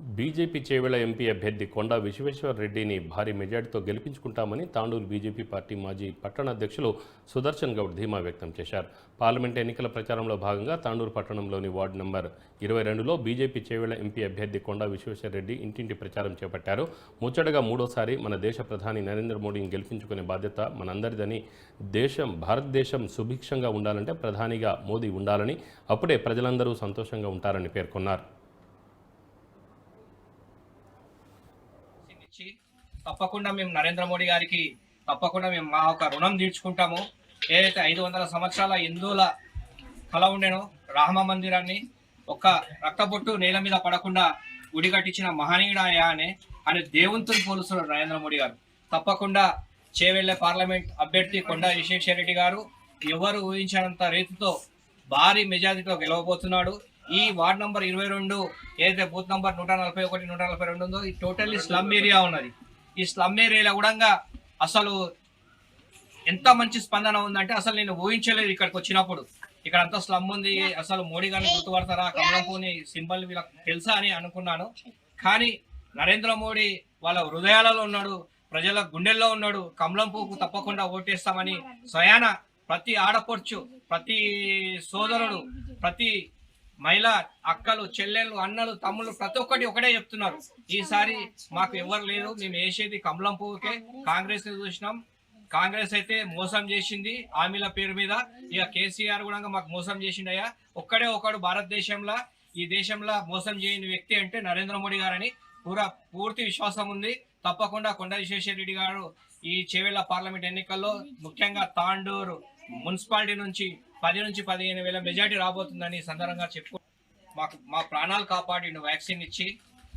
BJP Chevella MP అభ్యర్థి కొండా విశ్వేశ్వర్ రెడ్డిని భారీ మెజార్టీతో గెలిపించుకుంటామని తాండూరు బీజేపీ పార్టీ మాజీ పట్టణ అధ్యక్షులు సుదర్శన్ గౌడ్ ధీమా వ్యక్తం చేశారు. పార్లమెంట్ ఎన్నికల ప్రచారంలో భాగంగా తాండూరు పట్టణంలోని వార్డు నంబర్ 22లో బీజేపీ చేవెళ్ల ఎంపీ అభ్యర్థి కొండా విశ్వేశ్వర్ రెడ్డి ఇంటింటి ప్రచారం చేపట్టారు. ముచ్చటగా మూడోసారి మన దేశ ప్రధాని నరేంద్ర మోడీని గెలిపించుకునే బాధ్యత మనందరిదని, భారతదేశం సుభిక్షంగా ఉండాలంటే ప్రధానిగా మోదీ ఉండాలని, అప్పుడే ప్రజలందరూ సంతోషంగా ఉంటారని పేర్కొన్నారు. తప్పకుండా మేము నరేంద్ర మోడీ గారికి తప్పకుండా మేము మా ఒక రుణం తీర్చుకుంటాము. ఏదైతే 500 సంవత్సరాల హిందువుల కళ ఉండేనో రామ మందిరాన్ని ఒక్క రక్తబొట్టు నేల మీద పడకుండా గుడి కట్టించిన మహనీయుడాయా అని దేవునితో పోలుస్తున్నారు నరేంద్ర మోడీ గారు. తప్పకుండా చేవెళ్లే పార్లమెంట్ అభ్యర్థి కొండా విశ్వేశ్వర రెడ్డి గారు ఎవరు ఊహించినంత రీతితో భారీ మెజారిటీతో గెలవబోతున్నాడు. ఈ వార్డ్ నంబర్ 22 ఏదైతే బూత్ నంబర్ 141, 142 ఉందో ఈ టోటల్లీ స్లమ్ ఏరియా ఉన్నది. ఈ స్లమ్ ఏరియాలో కూడా అసలు ఎంత మంచి స్పందన ఉందంటే అసలు నేను ఊహించలేదు. ఇక్కడికి వచ్చినప్పుడు ఇక్కడ అంతా స్లమ్ ఉంది, అసలు మోడీ గారిని గుర్తుపడతారా, కమలంపూని సింబల్ వీళ్ళకి తెలుసా అని అనుకున్నాను. కానీ నరేంద్ర మోడీ వాళ్ళ హృదయాలలో ఉన్నాడు, ప్రజల గుండెల్లో ఉన్నాడు. కమలంపూకు తప్పకుండా ఓటేస్తామని స్వయాన ప్రతి ఆడపడుచు, ప్రతి సోదరుడు, ప్రతి మహిళ అక్కలు, చెల్లెళ్ళు, అన్నలు, తమ్ముళ్ళు ప్రతి ఒక్కటి ఒకటే చెప్తున్నారు. ఈసారి మాకు ఎవరు లేదు, మేము వేసేది కమలం పువ్వుకే. కాంగ్రెస్ ని చూసినాం, కాంగ్రెస్ అయితే మోసం చేసింది హామీల పేరు మీద. ఇక కేసీఆర్ కూడా మాకు మోసం చేసిండయ్యా. ఒక్కడే ఒకడు భారతదేశంలో, ఈ దేశంలో మోసం చేయని వ్యక్తి అంటే నరేంద్ర మోడీ గారని పూర్తి విశ్వాసం ఉంది. తప్పకుండా కొండా విశ్వేశ్వర రెడ్డి గారు ఈ చేవెళ్ల పార్లమెంట్ ఎన్నికల్లో ముఖ్యంగా తాండూరు మున్సిపాలిటీ నుంచి 10 నుంచి 15 వేల మెజార్టీ రాబోతుందని సందర్భంగా చెప్పు మా ప్రాణాలు కాపాడి వ్యాక్సిన్ ఇచ్చి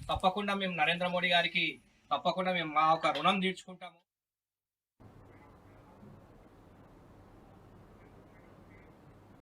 తప్పకుండా మేము నరేంద్ర మోడీ గారికి తప్పకుండా మేము మా ఒక రుణం తీర్చుకుంటాము.